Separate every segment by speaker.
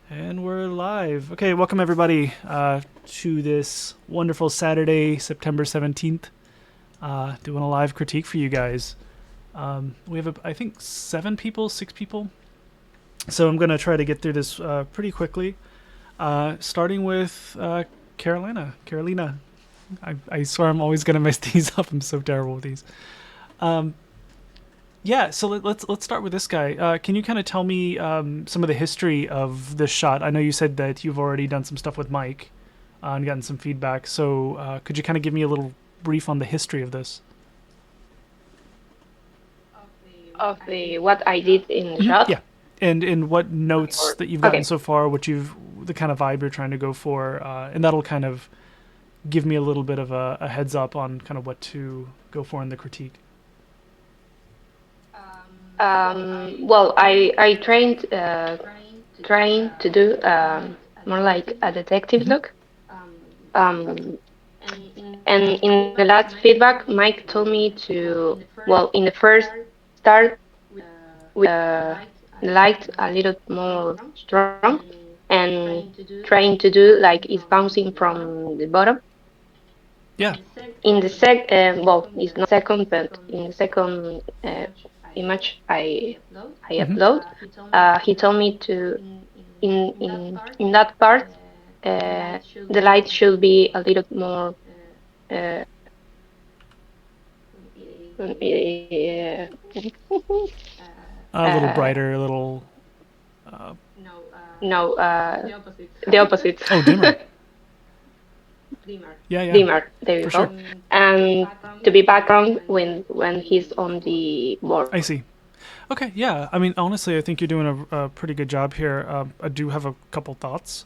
Speaker 1: And we're live. Okay, welcome everybody to this wonderful Saturday, September 17th. Doing a live critique for you guys. We have, I think, 6 people. So I'm going to try to get through this pretty quickly. Starting with Carolina. I swear I'm always going to mess these up. I'm so terrible with these. Yeah, so let's start with this guy. Can you kind of tell me some of the history of this shot? I know you said that you've already done some stuff with Mike and gotten some feedback. So could you kind of give me a little brief on the history of this?
Speaker 2: Of the what I did in the shot.
Speaker 1: Yeah, and what notes that you've gotten
Speaker 2: Okay.
Speaker 1: so far, the kind of vibe you're trying to go for, and that'll kind of give me a little bit of a heads up on kind of what to go for in the critique.
Speaker 2: Well, I trained trying to do more like a detective look. Um, and in the last feedback, Mike told me to, well, in the first start with the light a little more strong and trying to do like it's bouncing from the bottom.
Speaker 1: Yeah.
Speaker 2: In the well, it's not second, but in the second image I
Speaker 1: Mm-hmm.
Speaker 2: upload, he told me to in that part the light should be a little more uh,
Speaker 1: A little brighter, a little. Uh,
Speaker 2: no the opposite.
Speaker 1: oh, dimmer. Yeah, yeah,
Speaker 2: Dimmer, there you
Speaker 1: for sure.
Speaker 2: go, and to be background when he's on the board.
Speaker 1: I see. Okay, yeah. I mean, honestly, I think you're doing a pretty good job here. I do have a couple thoughts.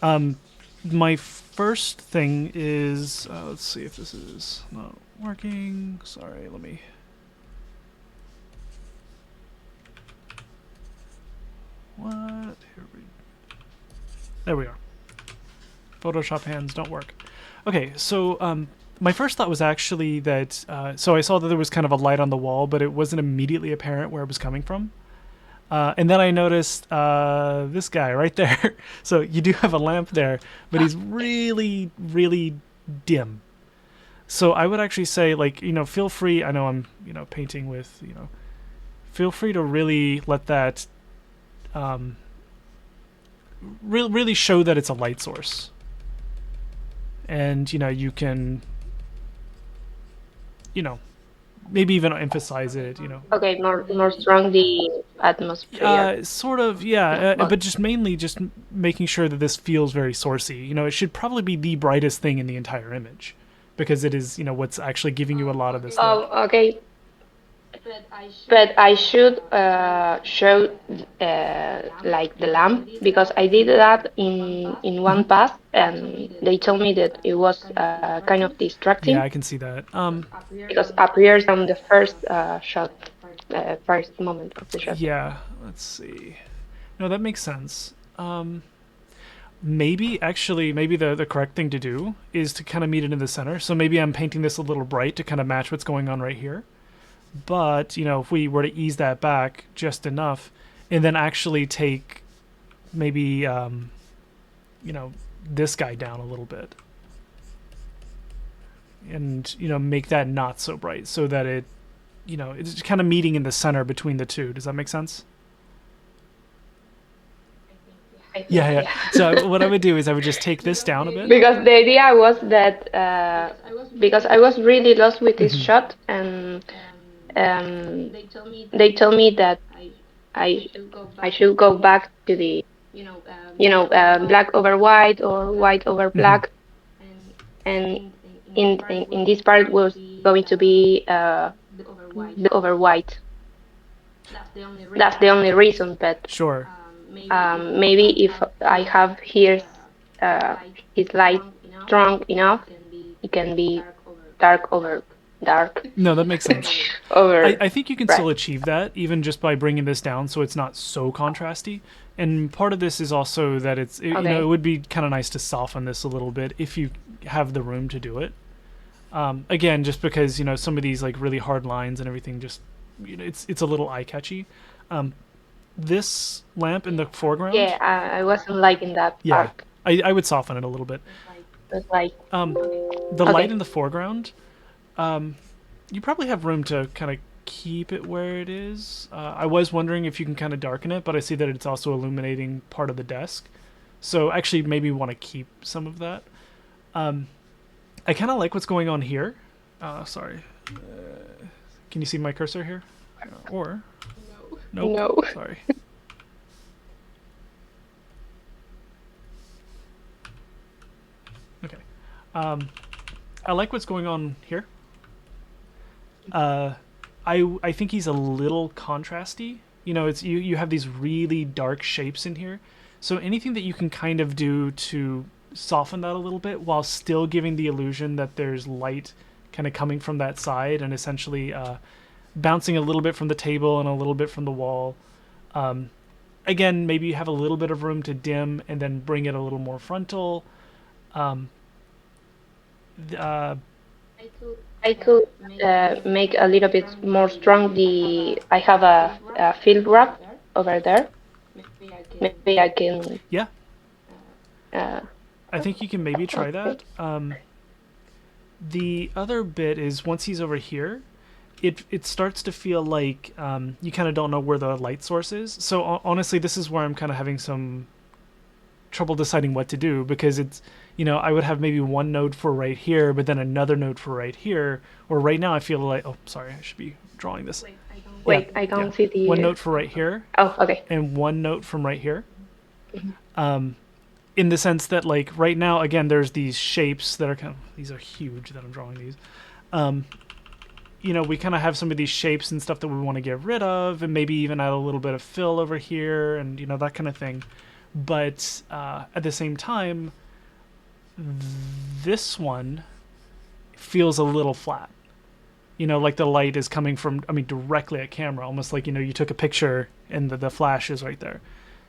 Speaker 1: My first thing is, let's see if this is not working. Sorry, let me. What? There we are. Photoshop hands don't work. Okay, so my first thought was actually that. So I saw that there was kind of a light on the wall, but it wasn't immediately apparent where it was coming from. And then I noticed this guy right there. So you do have a lamp there, but he's really, really dim. So I would actually say, like, feel free. I know I'm, painting with, feel free to really let that really show that it's a light source. And, you can, maybe even emphasize it,
Speaker 2: Okay, more strong the atmosphere.
Speaker 1: Sort of, yeah, but just mainly just making sure that this feels very sourcey. It should probably be the brightest thing in the entire image because it is, what's actually giving you a lot of this look.
Speaker 2: Oh, okay. But I should show like the lamp because I did that in one
Speaker 1: Mm-hmm.
Speaker 2: pass and they told me that it was kind of
Speaker 1: Yeah,
Speaker 2: distracting
Speaker 1: I can see that.
Speaker 2: because appears on the first shot, first moment of the shot.
Speaker 1: Yeah, let's see. No, that makes sense. Maybe the correct thing to do is to kind of meet it in the center. So maybe I'm painting this a little bright to kind of match what's going on right here. But, if we were to ease that back just enough and then actually take maybe, this guy down a little bit and, make that not so bright so that it's kind of meeting in the center between the two. Does that make sense? Yeah, yeah. So what I would do is I would just take this down a bit.
Speaker 2: Because the idea was that because I was really lost with this
Speaker 1: Mm-hmm.
Speaker 2: shot and they told me that I I should go back to the black over white or white over
Speaker 1: Mm-hmm.
Speaker 2: black, and in this part was going to be the over white. That's the only reason, but
Speaker 1: Sure.
Speaker 2: maybe if I have here uh, his light strong enough, it can be dark over dark
Speaker 1: No, that makes sense.
Speaker 2: over
Speaker 1: I think you can
Speaker 2: bright.
Speaker 1: still achieve that even just by bringing this down so it's not so contrasty. And part of this is also that it
Speaker 2: Okay.
Speaker 1: would be kind of nice to soften this a little bit if you have the room to do it. Again, just because some of these like really hard lines and everything just it's a little eye catchy. this lamp in the foreground,
Speaker 2: Yeah, I wasn't liking that
Speaker 1: yeah,
Speaker 2: part.
Speaker 1: I would soften it a little bit.
Speaker 2: It was like,
Speaker 1: The light
Speaker 2: okay.
Speaker 1: in the foreground, you probably have room to kind of keep it where it is. I was wondering if you can kind of darken it, but I see that it's also illuminating part of the desk. So actually, maybe want to keep some of that. I kind of like what's going on here. Sorry. Can you see my cursor here? Or nope.
Speaker 2: No.
Speaker 1: Sorry. Okay. I like what's going on here. Uh, I think he's a little contrasty. You know, it's you have these really dark shapes in here. So anything that you can kind of do to soften that a little bit while still giving the illusion that there's light kind of coming from that side and essentially bouncing a little bit from the table and a little bit from the wall. Again, maybe you have a little bit of room to dim and then bring it a little more frontal. Um, uh,
Speaker 2: I could make a little bit more strong the. I have a field wrap over there. Maybe I can.
Speaker 1: yeah,
Speaker 2: Uh,
Speaker 1: I think you can maybe try
Speaker 2: okay.
Speaker 1: that. The other bit is once he's over here, it starts to feel like you kind of don't know where the light source is. So honestly, this is where I'm kind of having some trouble deciding what to do because it's I would have maybe one node for right here, but then another node for right here. Or right now, I feel like sorry, I should be drawing this. Yeah,
Speaker 2: Wait, I
Speaker 1: yeah.
Speaker 2: don't see
Speaker 1: One
Speaker 2: the.
Speaker 1: note for right here,
Speaker 2: Oh, okay.
Speaker 1: and one note from right here. In the sense that like right now, again, there's these shapes that are these are huge that I'm drawing these. We kind of have some of these shapes and stuff that we want to get rid of, and maybe even add a little bit of fill over here, and that kind of thing. But at the same time, this one feels a little flat. Like the light is coming from, directly at camera, almost like you took a picture and the flash is right there.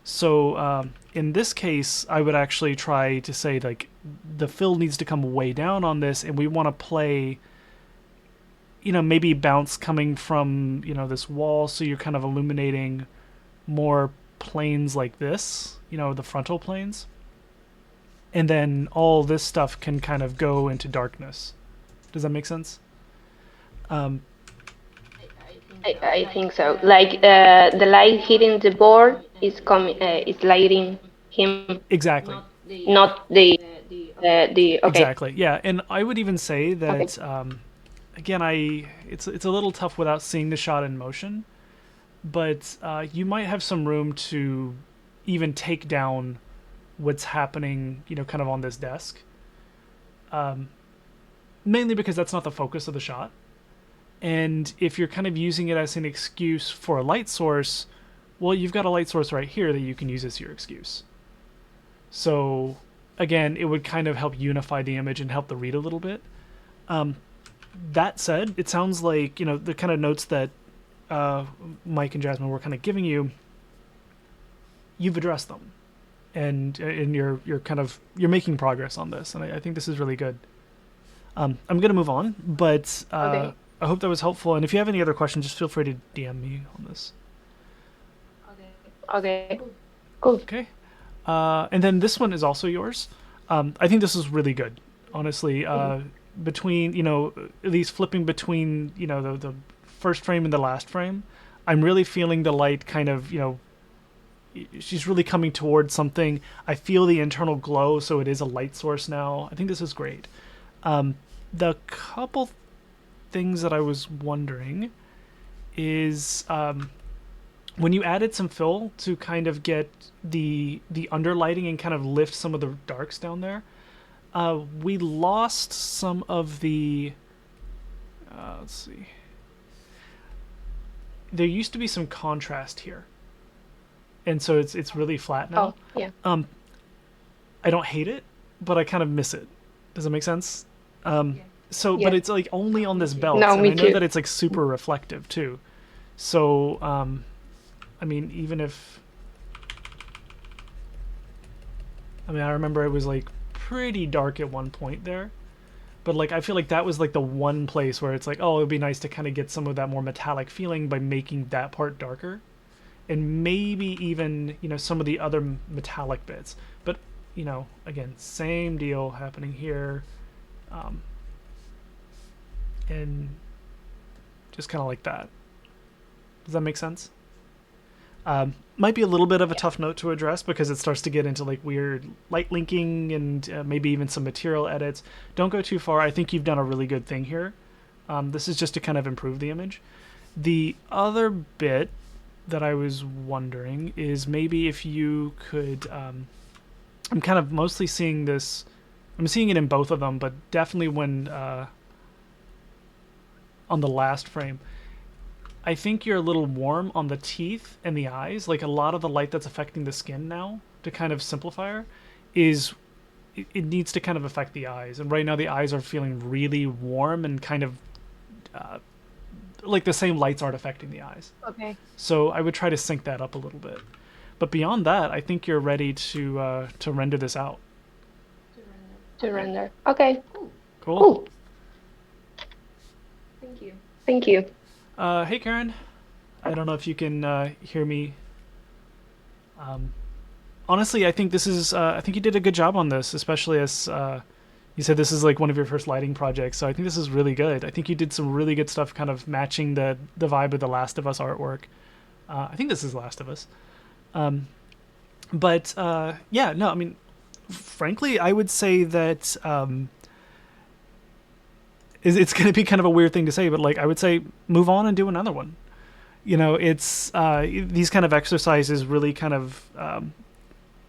Speaker 1: So in this case, I would actually try to say like the fill needs to come way down on this, and we want to play maybe bounce coming from this wall, so you're kind of illuminating more planes like this, the frontal planes, and then all this stuff can kind of go into darkness. Does that make sense?
Speaker 2: I think so. Like the light hitting the board is coming. Is lighting him,
Speaker 1: Exactly.
Speaker 2: not the. Okay.
Speaker 1: Exactly. Yeah, and I would even say
Speaker 2: Okay.
Speaker 1: that again, it's a little tough without seeing the shot in motion, but you might have some room to even take down what's happening, kind of on this desk. Mainly because that's not the focus of the shot. And if you're kind of using it as an excuse for a light source, well, you've got a light source right here that you can use as your excuse. So, again, it would kind of help unify the image and help the read a little bit. That said, it sounds like, the kind of notes that Mike and Jasmine were kind of giving you, you've addressed them. And you're making progress on this. And I think this is really good. I'm going to move on, but
Speaker 2: Okay.
Speaker 1: I hope that was helpful. And if you have any other questions, just feel free to DM me on this.
Speaker 2: Okay. Cool.
Speaker 1: Okay. And then this one is also yours. I think this is really good, honestly. Between, at least flipping between, the first frame and the last frame, I'm really feeling the light kind of, she's really coming towards something. I feel the internal glow, so it is a light source now. I think this is great. The couple things that I was wondering is when you added some fill to kind of get the underlighting and kind of lift some of the darks down there, we lost some of the let's see, there used to be some contrast here, and so it's really flat now.
Speaker 2: Oh, yeah.
Speaker 1: I don't hate it, but I kind of miss it. Does that make sense? So,
Speaker 2: Yeah.
Speaker 1: but it's like only on this belt,
Speaker 2: No,
Speaker 1: and
Speaker 2: me
Speaker 1: I know
Speaker 2: too.
Speaker 1: that it's like super reflective too. So, even if, I remember it was like pretty dark at one point there, but like I feel like that was like the one place where it's like, oh, it'd be nice to kind of get some of that more metallic feeling by making that part darker, and maybe even some of the other metallic bits. But again, same deal happening here, and just kind of like that. Does that make sense? Might be a little bit of a tough note to address because it starts to get into like weird light linking and maybe even some material edits. Don't go too far. I think you've done a really good thing here. This is just to kind of improve the image. The other bit that I was wondering is maybe if you could. I'm kind of mostly seeing this. I'm seeing it in both of them, but definitely when on the last frame. I think you're a little warm on the teeth and the eyes. Like a lot of the light that's affecting the skin now, to kind of simplify her, is it needs to kind of affect the eyes. And right now the eyes are feeling really warm and kind of like the same lights aren't affecting the eyes.
Speaker 2: Okay.
Speaker 1: So I would try to sync that up a little bit. But beyond that, I think you're ready to render this out.
Speaker 2: To render. Okay.
Speaker 1: Cool.
Speaker 2: Cool. Thank you.
Speaker 1: Hey Karen, I don't know if you can hear me. Honestly, I think this is. I think you did a good job on this, especially as you said this is like one of your first lighting projects. So I think this is really good. I think you did some really good stuff, kind of matching the vibe of the Last of Us artwork. I think this is Last of Us. But yeah, no, I mean, frankly, I would say that. It's going to be kind of a weird thing to say, but like I would say, move on and do another one. It's these kind of exercises really kind of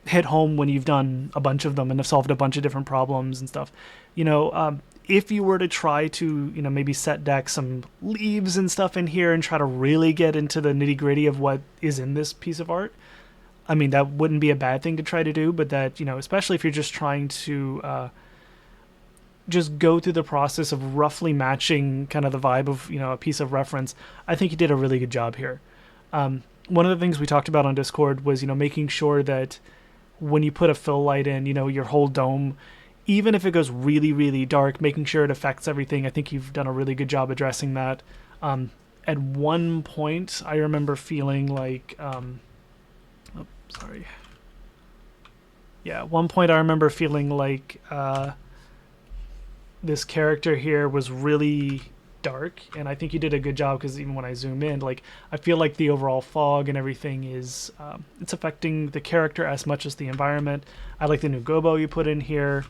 Speaker 1: hit home when you've done a bunch of them and have solved a bunch of different problems and stuff. If you were to try to maybe set deck some leaves and stuff in here and try to really get into the nitty gritty of what is in this piece of art, I mean that wouldn't be a bad thing to try to do. But that especially if you're just trying to just go through the process of roughly matching kind of the vibe of a piece of reference, I think you did a really good job here. One of the things we talked about on Discord was making sure that when you put a fill light in, your whole dome, even if it goes really really dark, making sure it affects everything. I think you've done a really good job addressing that. At one point I remember feeling like at one point I remember feeling like this character here was really dark, and I think you did a good job because even when I zoom in, like I feel like the overall fog and everything is it's affecting the character as much as the environment. I like the new gobo you put in here.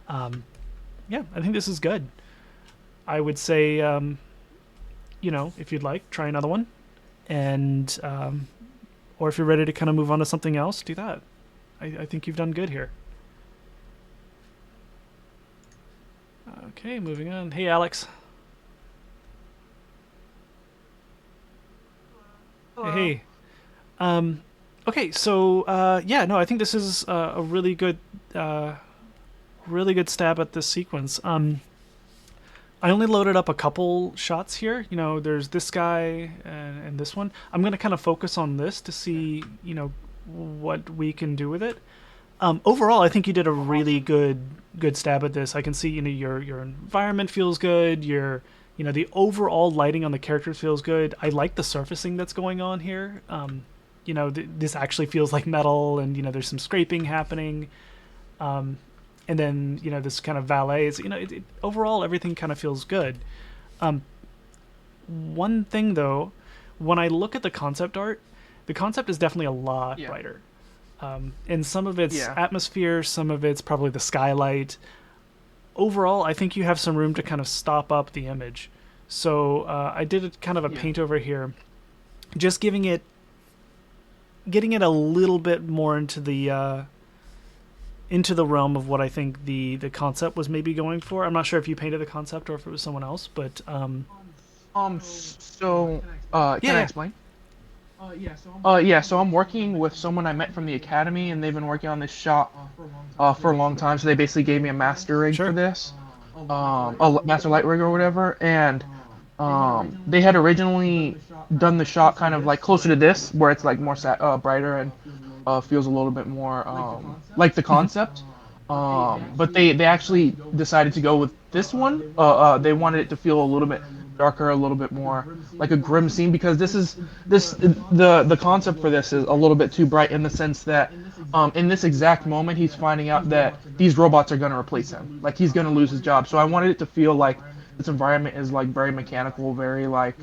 Speaker 1: Yeah, I think this is good. I would say if you'd like, try another one, and or if you're ready to kind of move on to something else, do that. I think you've done good here. Okay, moving on. Hey, Alex.
Speaker 3: Hello.
Speaker 1: Hey. Okay, so yeah, no, I think this is a really good stab at this sequence. I only loaded up a couple shots here. There's this guy and this one. I'm gonna kind of focus on this to see what we can do with it. Overall, I think you did a really good stab at this. I can see your environment feels good. Your the overall lighting on the characters feels good. I like the surfacing that's going on here. This actually feels like metal, and there's some scraping happening. And then this kind of valet is overall everything kind of feels good. One thing though, when I look at the concept art, the concept is definitely a lot brighter. And some of it's atmosphere, some of it's probably the skylight. Overall, I think you have some room to kind of stop up the image. So I did a kind of a paint over here, just getting it a little bit more into the realm of what I think the concept was maybe going for. I'm not sure if you painted the concept or if it was someone else, but
Speaker 3: can I explain? So I'm working with someone I met from the academy, and they've been working on this shot for a long time. So they basically gave me a master rig for this, a master light rig or whatever. And they had originally done the shot kind of like closer to this, where it's like more brighter and feels a little bit more like the concept. But they actually decided to go with this one. They wanted it to feel a little bit darker, a little bit more like a grim scene, because the concept for this is a little bit too bright in the sense that in this exact moment he's finding out that these robots are going to replace him, like he's going to lose his job. So I wanted it to feel like this environment is like very mechanical, very like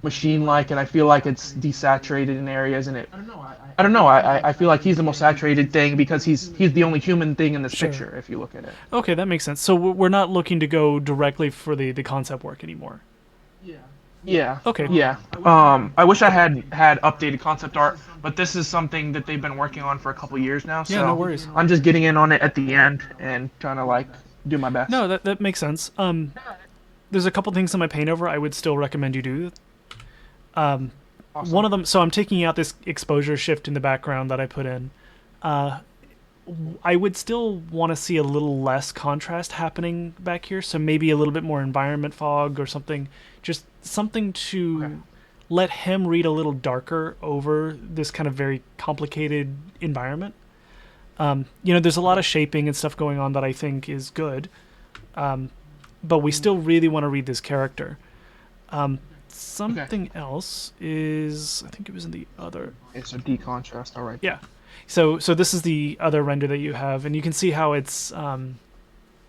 Speaker 3: machine-like, and I feel like it's desaturated in areas, and I don't know. I feel like he's the most saturated thing because he's the only human thing in this picture, if you look at it.
Speaker 1: Okay, that makes sense. So we're not looking to go directly for the concept work anymore.
Speaker 3: Yeah.
Speaker 1: Okay.
Speaker 3: Yeah. I wish I had updated concept art, but this is something that they've been working on for a couple years now. So
Speaker 1: Yeah, no worries.
Speaker 3: I'm just getting in on it at the end and trying to like do my best.
Speaker 1: No, that makes sense. There's a couple things in my paint over I would still recommend you do.
Speaker 3: Awesome.
Speaker 1: One of them, so I'm taking out this exposure shift in the background that I put in. I would still want to see a little less contrast happening back here, so maybe a little bit more environment fog or something. Just something to let him read a little darker over this kind of very complicated environment. There's a lot of shaping and stuff going on that I think is good, but we still really want to read this character. Something else is, I think it was in the other...
Speaker 3: It's a decontrast, all right.
Speaker 1: Yeah. So this is the other render that you have, and you can see how it's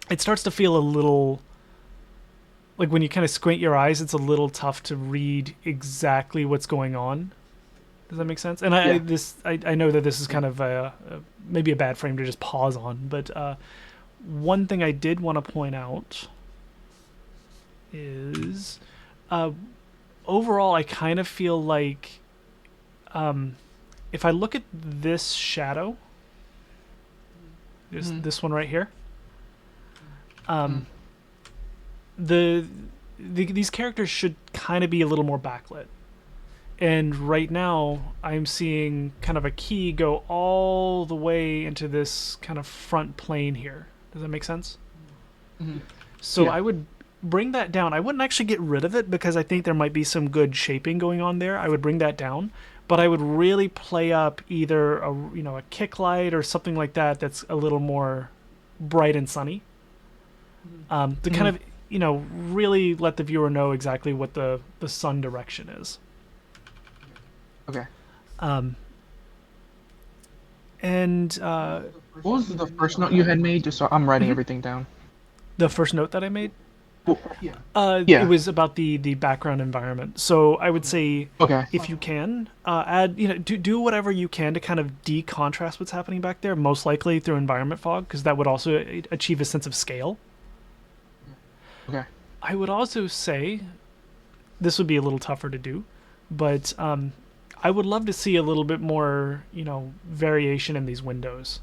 Speaker 1: it starts to feel a little like when you kind of squint your eyes, it's a little tough to read exactly what's going on. Does that make sense? And I know that this is kind of maybe a bad frame to just pause on, but one thing I did want to point out is overall I kind of feel like if I look at this shadow, this one right here, these characters should kind of be a little more backlit. And right now, I'm seeing kind of a key go all the way into this kind of front plane here. Does that make sense?
Speaker 3: Mm-hmm.
Speaker 1: So
Speaker 3: Yeah.
Speaker 1: I would bring that down. I wouldn't actually get rid of it because I think there might be some good shaping going on there. I would bring that down. But I would really play up either a kick light or something like that that's a little more bright and sunny, to kind of really let the viewer know exactly what the sun direction is.
Speaker 3: Okay.
Speaker 1: And
Speaker 3: What was the first note you had made? Just so I'm writing everything down.
Speaker 1: the first note that I made,
Speaker 3: Yeah.
Speaker 1: it was about the background environment. So I would say,
Speaker 3: Okay.
Speaker 1: if you can, add, do whatever you can to kind of decontrast what's happening back there, most likely through environment fog, because that would also achieve a sense of scale.
Speaker 3: Okay.
Speaker 1: I would also say, this would be a little tougher to do, but I would love to see a little bit more, variation in these windows.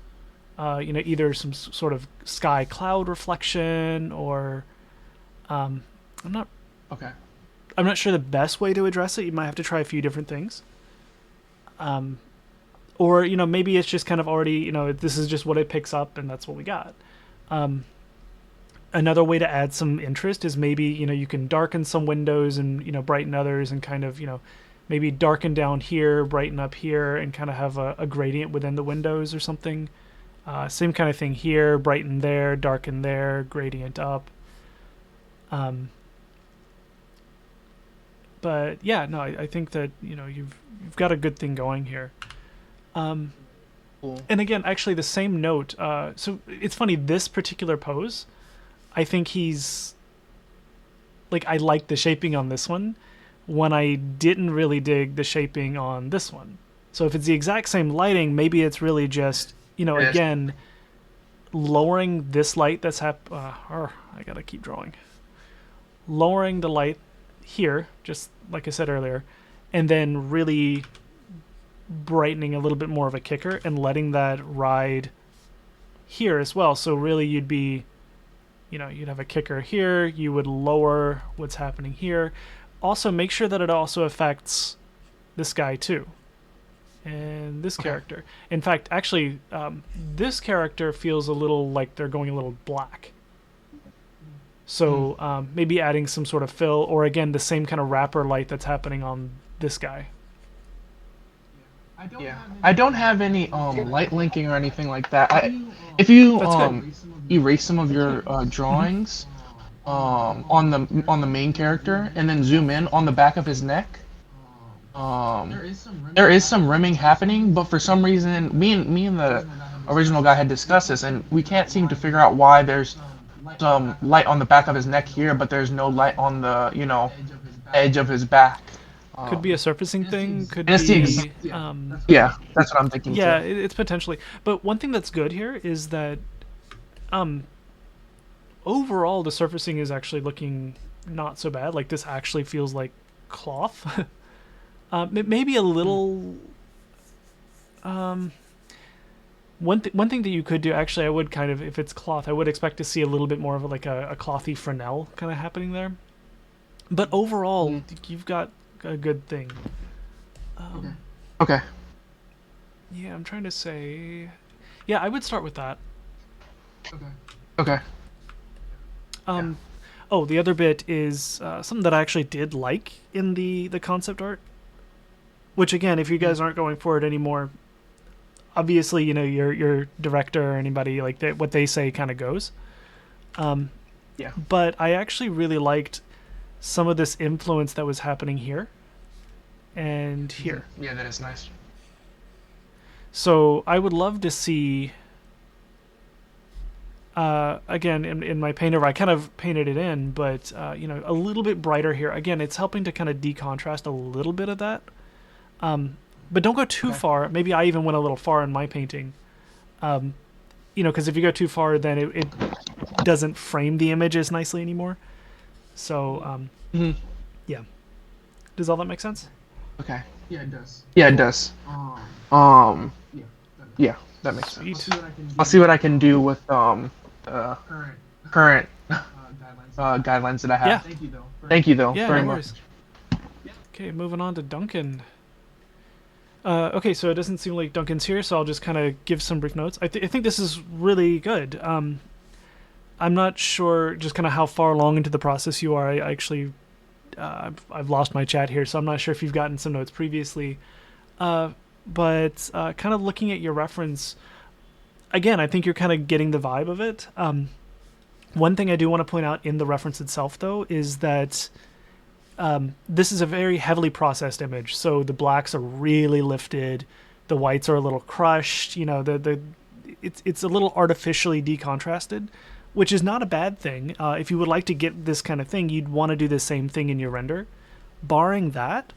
Speaker 1: Either some sort of sky cloud reflection or... I'm not sure the best way to address it. You might have to try a few different things. Or, maybe it's just kind of already, this is just what it picks up and that's what we got. Another way to add some interest is maybe, you can darken some windows and, brighten others and kind of, maybe darken down here, brighten up here, and kind of have a gradient within the windows or something. Same kind of thing here, brighten there, darken there, gradient up. But yeah, no, I think that you've got a good thing going here.
Speaker 3: Cool.
Speaker 1: And again, actually, the same note. So it's funny, this particular pose, I think he's like, I like the shaping on this one when I didn't really dig the shaping on this one. So if it's the exact same lighting, maybe it's really just again lowering this light that's I gotta keep drawing. Lowering the light here, just like I said earlier, and then really brightening a little bit more of a kicker and letting that ride here as well. So really you'd be, you'd have a kicker here, you would lower what's happening here. Also make sure that it also affects this guy too. And this character. In fact, actually, this character feels a little like they're going a little black. So maybe adding some sort of fill, or again, the same kind of wrapper light that's happening on this guy.
Speaker 3: Yeah. I don't have any light linking or anything like that. If you erase some of your drawings, on the main character, and then zoom in on the back of his neck. There is some rimming happening, but for some reason, me and the original guy had discussed this, and we can't seem to figure out why there's some light on the back of his neck here, but there's no light on the edge of his back.
Speaker 1: Could be a surfacing thing. Could
Speaker 3: And it's the
Speaker 1: be.
Speaker 3: yeah, that's what I'm thinking
Speaker 1: Yeah,
Speaker 3: too.
Speaker 1: it's potentially. But one thing that's good here is that, overall the surfacing is actually looking not so bad. Like this actually feels like cloth. Maybe a little. One thing that you could do, actually, I would kind of, if it's cloth, I would expect to see a little bit more of like a clothy Fresnel kind of happening there. But overall, you've got a good thing.
Speaker 3: Okay.
Speaker 1: Yeah, I'm trying to say. Yeah, I would start with that.
Speaker 3: Okay.
Speaker 1: Oh, the other bit is something that I actually did like in the concept art. Which again, if you guys aren't going for it anymore, obviously your director or anybody like that, what they say kind of goes.
Speaker 3: Yeah.
Speaker 1: But I actually really liked some of this influence that was happening here and here.
Speaker 3: Yeah, that is nice.
Speaker 1: So I would love to see. Again, in my painter, I kind of painted it in, but a little bit brighter here. Again, it's helping to kind of decontrast a little bit of that. But don't go too far. Maybe I even went a little far in my painting. Because if you go too far, then it doesn't frame the image as nicely anymore. So, yeah. Does all that make sense?
Speaker 3: Okay. Yeah, it does. Yeah, it does. Yeah, that makes sense.
Speaker 1: Sweet.
Speaker 3: I'll see what I can do with current guidelines that I have.
Speaker 1: Yeah.
Speaker 3: Thank you though
Speaker 1: Yeah,
Speaker 3: very
Speaker 1: no
Speaker 3: much.
Speaker 1: worries. Okay, moving on to Duncan. Okay, so it doesn't seem like Duncan's here, so I'll just kind of give some brief notes. I think this is really good. I'm not sure just kind of how far along into the process you are. I actually, I've lost my chat here, so I'm not sure if you've gotten some notes previously. But kind of looking at your reference, again, I think you're kind of getting the vibe of it. One thing I do want to point out in the reference itself, though, is that this is a very heavily processed image. So the blacks are really lifted, the whites are a little crushed. It's a little artificially decontrasted, which is not a bad thing. If you would like to get this kind of thing, you'd want to do the same thing in your render. Barring that,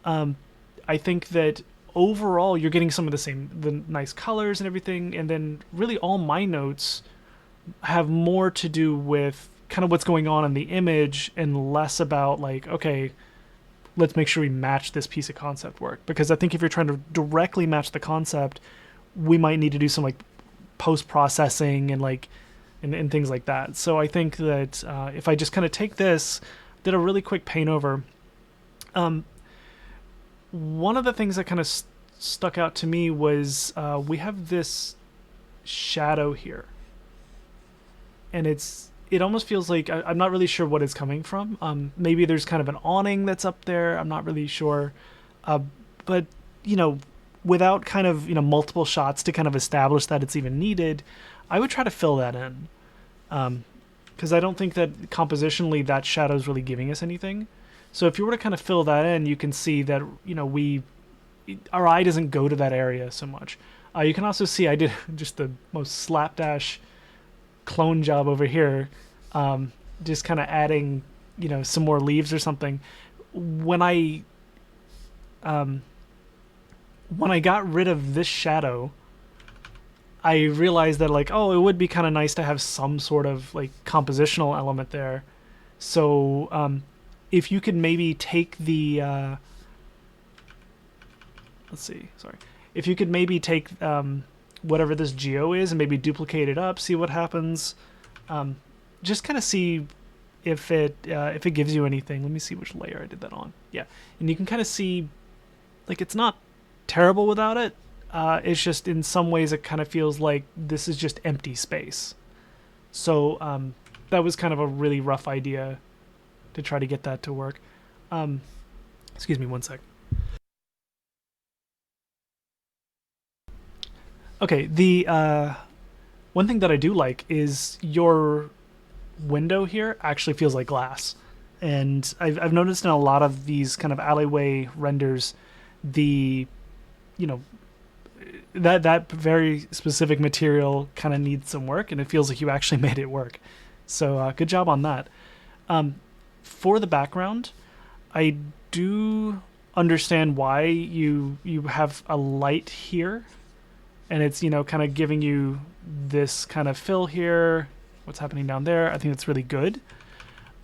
Speaker 1: I think that overall you're getting some of the nice colors and everything, and then really all my notes have more to do with kind of what's going on in the image and less about like, okay, let's make sure we match this piece of concept work. Because I think if you're trying to directly match the concept, we might need to do some like post-processing and things like that. So I think that if I just kind of take this, did a really quick paint over, one of the things that kind of stuck out to me was we have this shadow here. And it almost feels like I'm not really sure what it's coming from. Maybe there's kind of an awning that's up there. I'm not really sure. But, without kind of, multiple shots to kind of establish that it's even needed, I would try to fill that in. Because I don't think that compositionally that shadow is really giving us anything. So if you were to kind of fill that in, you can see that, our eye doesn't go to that area so much. You can also see I did just the most slapdash clone job over here, just kind of adding some more leaves or something. When I got rid of this shadow, I realized that like, oh, it would be kind of nice to have some sort of like compositional element there. So if you could maybe take the if you could maybe take whatever this geo is and maybe duplicate it up, see what happens. Just kind of see if it gives you anything. Let me see which layer I did that on. Yeah, and you can kind of see, like, it's not terrible without it. It's just in some ways it kind of feels like this is just empty space. So that was kind of a really rough idea to try to get that to work. Excuse me one sec. Okay, the one thing that I do like is your window here actually feels like glass. And I've noticed in a lot of these kind of alleyway renders, the, you know, that very specific material kind of needs some work, and it feels like you actually made it work. So good job on that. For the background, I do understand why you have a light here, and it's, you know, kind of giving you this kind of fill here. What's happening down there? I think that's really good.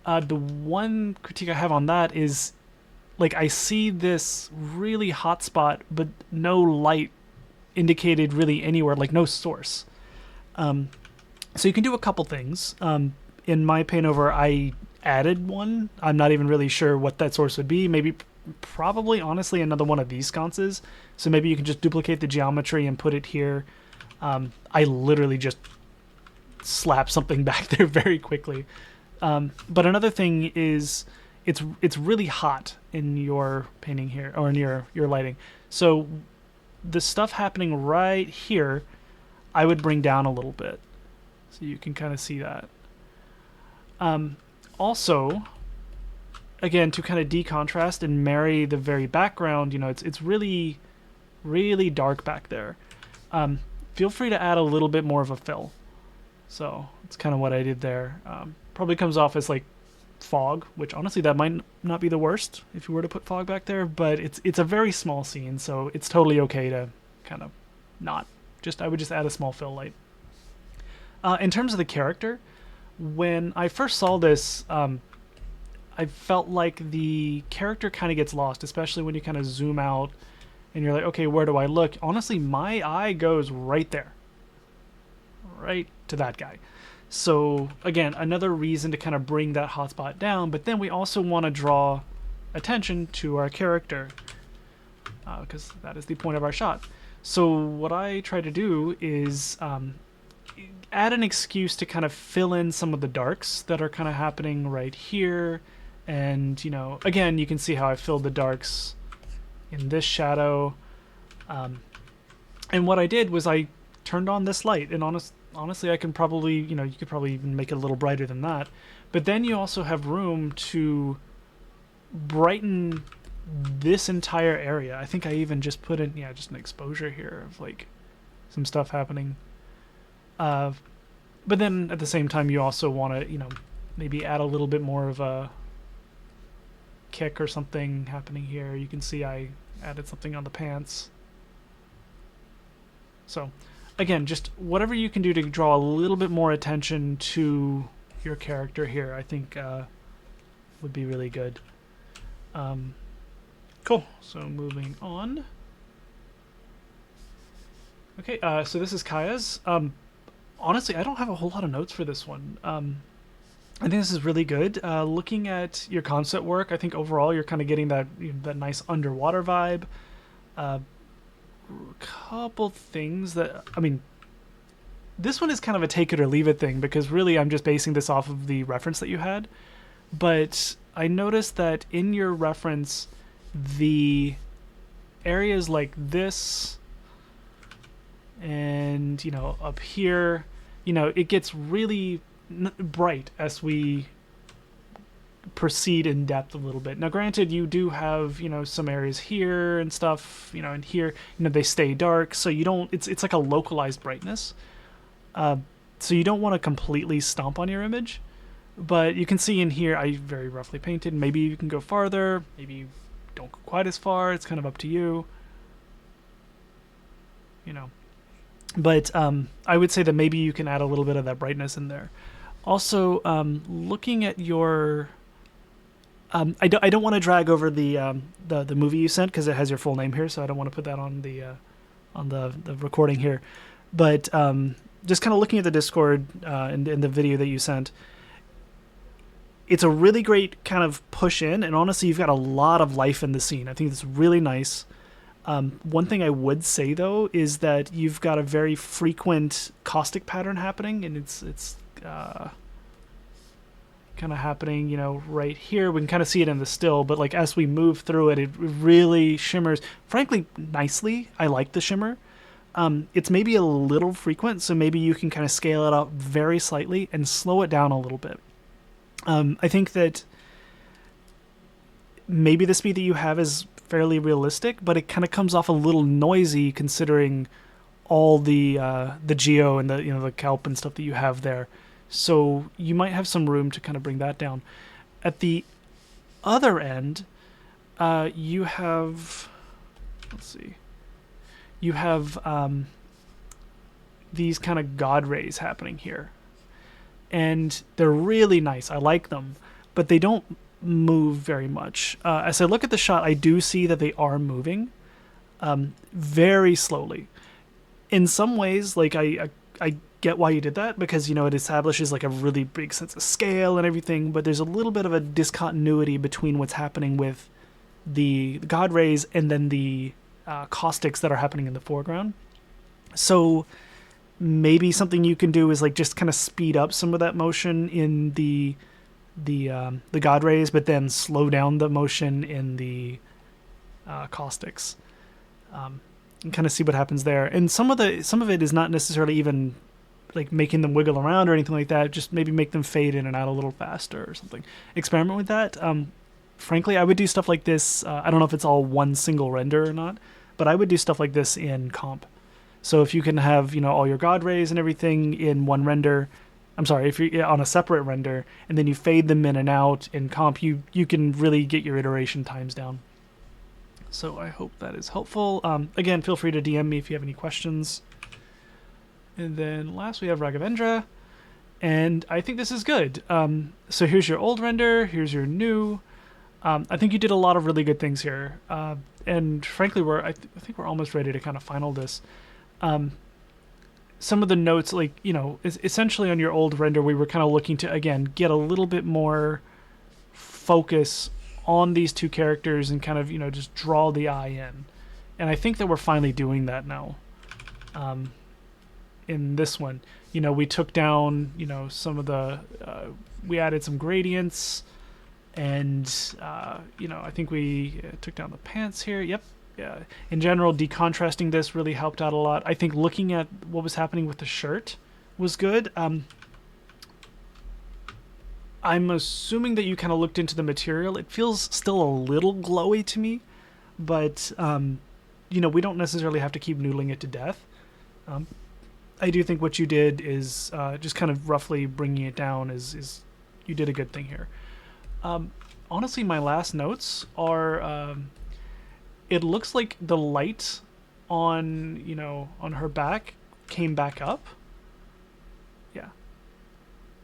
Speaker 1: The one critique I have on that is, like, I see this really hot spot, but no light indicated really anywhere, like no source. So you can do a couple things. In my paint over, I added one. I'm not even really sure what that source would be. Maybe, probably, honestly, another one of these sconces. So maybe you can just duplicate the geometry and put it here. I literally just slapped something back there very quickly. But another thing is, it's really hot in your painting here, or in your lighting. So the stuff happening right here, I would bring down a little bit, so you can kind of see that. Also, again, to kind of decontrast and marry the very background, you know, it's really, really dark back there. Feel free to add a little bit more of a fill. So it's kind of what I did there. Probably comes off as like fog, which honestly that might not be the worst if you were to put fog back there, but it's a very small scene, so it's totally okay to kind of not. I would just add a small fill light. In terms of the character, when I first saw this, I felt like the character kind of gets lost, especially when you kind of zoom out and you're like, okay, where do I look? Honestly, my eye goes right there. Right to that guy. So again, another reason to kind of bring that hotspot down, but then we also want to draw attention to our character, because that is the point of our shot. So what I try to do is add an excuse to kind of fill in some of the darks that are kind of happening right here. And, you know, again, you can see how I filled the darks in this shadow. And what I did was I turned on this light, and honestly, I can probably, you know, you could probably even make it a little brighter than that. But then you also have room to brighten this entire area. I think I even just put in, yeah, just an exposure here of like some stuff happening. But then at the same time, you also want to, you know, maybe add a little bit more of a kick or something happening here. You can see I added something on the pants. So again, just whatever you can do to draw a little bit more attention to your character here, I think would be really good. Cool. So moving on. Okay, so this is Kaya's. Honestly, I don't have a whole lot of notes for this one. I think this is really good. Looking at your concept work, I think overall you're kind of getting that nice underwater vibe. Couple things that, I mean, this one is kind of a take it or leave it thing, because really I'm just basing this off of the reference that you had. But I noticed that in your reference, the areas like this and, you know, up here, you know, it gets really bright as we proceed in depth a little bit. Now granted, you do have, you know, some areas here and stuff, you know, and here, you know, they stay dark, so you don't, it's like a localized brightness, so you don't want to completely stomp on your image. But you can see in here I very roughly painted. Maybe you can go farther, maybe you don't go quite as far, it's kind of up to you, you know. But I would say that maybe you can add a little bit of that brightness in there. Also, looking at your I don't want to drag over the movie you sent, because it has your full name here, so I don't want to put that on the recording here. But just kind of looking at the Discord and the video that you sent, it's a really great kind of push in, and honestly, you've got a lot of life in the scene. I think it's really nice. One thing I would say though is that you've got a very frequent caustic pattern happening, and it's kind of happening, you know, right here. We can kind of see it in the still, but like as we move through it, it really shimmers, frankly, nicely. I like the shimmer. it's maybe a little frequent, so maybe you can kind of scale it up very slightly and slow it down a little bit. I think that maybe the speed that you have is fairly realistic, but it kind of comes off a little noisy considering all the geo and the the kelp and stuff that you have there. So you might have some room to kind of bring that down. At the other end, you have, let's see, you have these kind of god rays happening here, and they're really nice. I like them, but they don't move very much. As I look at the shot, I do see that they are moving very slowly. In some ways, like I get why you did that, because it establishes like a really big sense of scale and everything, but there's a little bit of a discontinuity between what's happening with the god rays and then the caustics that are happening in the foreground. So maybe something you can do is like just kind of speed up some of that motion in the god rays, but then slow down the motion in the caustics, and kind of see what happens there. And some of it is not necessarily even like making them wiggle around or anything like that. Just maybe make them fade in and out a little faster or something. Experiment with that. Frankly, I would do stuff like this. I don't know if it's all one single render or not, but I would do stuff like this in comp. So if you can have all your god rays and everything in one render, I'm sorry, if you're on a separate render, and then you fade them in and out in comp, you can really get your iteration times down. So I hope that is helpful. Again, feel free to DM me if you have any questions. And then last we have Raghavendra, and I think this is good. So here's your old render, here's your new. I think you did a lot of really good things here, and frankly, I think we're almost ready to kind of final this. Some of the notes, like essentially on your old render, we were kind of looking to again get a little bit more focus on these two characters and kind of just draw the eye in, and I think that we're finally doing that now. In this one, we took down some of the we added some gradients, and I think we took down the pants here. Yep. Yeah. In general, decontrasting this really helped out a lot. I think looking at what was happening with the shirt was good. I'm assuming that you kind of looked into the material. It feels still a little glowy to me, but we don't necessarily have to keep noodling it to death. I do think what you did is just kind of roughly bringing it down is you did a good thing here. Honestly, my last notes are it looks like the light on on her back came back up. Yeah.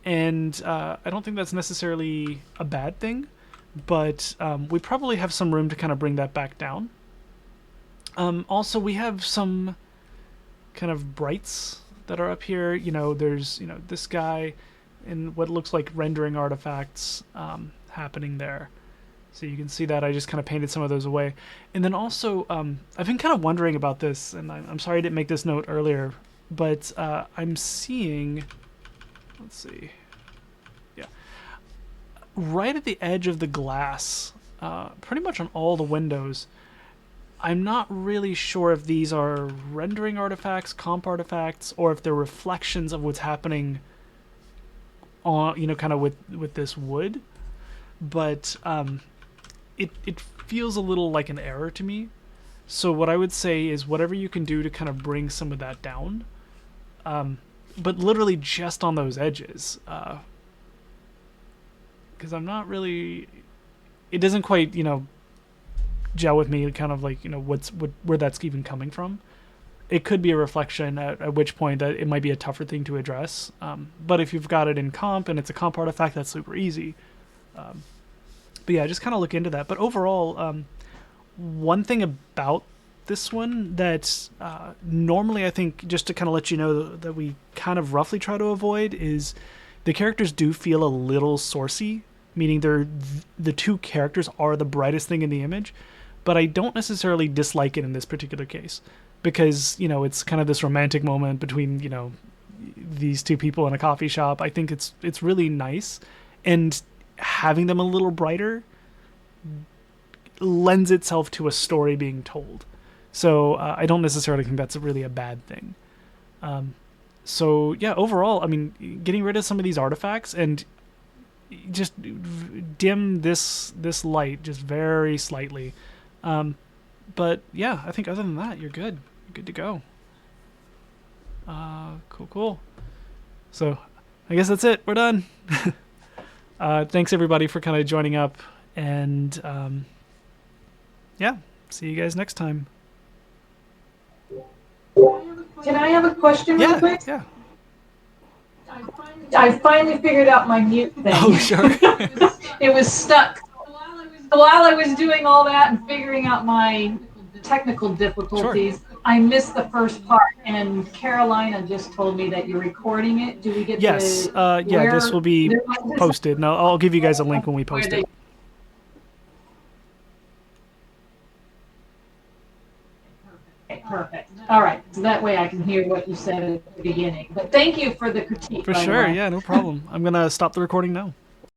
Speaker 1: And I don't think that's necessarily a bad thing, but we probably have some room to kind of bring that back down. Also, we have some kind of brights that are up here. There's this guy and what looks like rendering artifacts happening there. So you can see that I just kind of painted some of those away. And then also, I've been kind of wondering about this, and I'm sorry I didn't make this note earlier, but I'm seeing, let's see, yeah, right at the edge of the glass, pretty much on all the windows. I'm not really sure if these are rendering artifacts, comp artifacts, or if they're reflections of what's happening on, kind of with this wood. But it feels a little like an error to me. So what I would say is whatever you can do to kind of bring some of that down, but literally just on those edges, because I'm not really, it doesn't quite gel with me, kind of like where that's even coming from. It could be a reflection, at which point that it might be a tougher thing to address, but if you've got it in comp and it's a comp artifact, that's super easy. But yeah, just kind of look into that. But overall, one thing about this one that normally I think, just to kind of let you know that we kind of roughly try to avoid, is the characters do feel a little sourcey, meaning the two characters are the brightest thing in the image, but I don't necessarily dislike it in this particular case, because it's kind of this romantic moment between these two people in a coffee shop. I think it's really nice, and having them a little brighter lends itself to a story being told. So I don't necessarily think that's really a bad thing. So yeah, overall, I mean, getting rid of some of these artifacts and just dim this light just very slightly. But yeah, I think other than that, you're good. You're good to go. Cool. So I guess that's it. We're done. Thanks everybody for kind of joining up, and yeah, see you guys next time.
Speaker 4: Can I have a question real quick?
Speaker 1: Yeah.
Speaker 4: I finally figured out my mute thing.
Speaker 1: Oh, sure.
Speaker 4: It was stuck. While I was doing all that and figuring out my technical difficulties, I missed the first part, and Carolina just told me that you're recording it. Do we get
Speaker 1: Yes. Yeah, this will be posted. And I'll give you guys a link when we post it.
Speaker 4: Okay, perfect. All right, so that way I can hear what you said at the beginning. But thank you for the critique.
Speaker 1: For sure. Yeah, no problem. I'm gonna stop the recording now.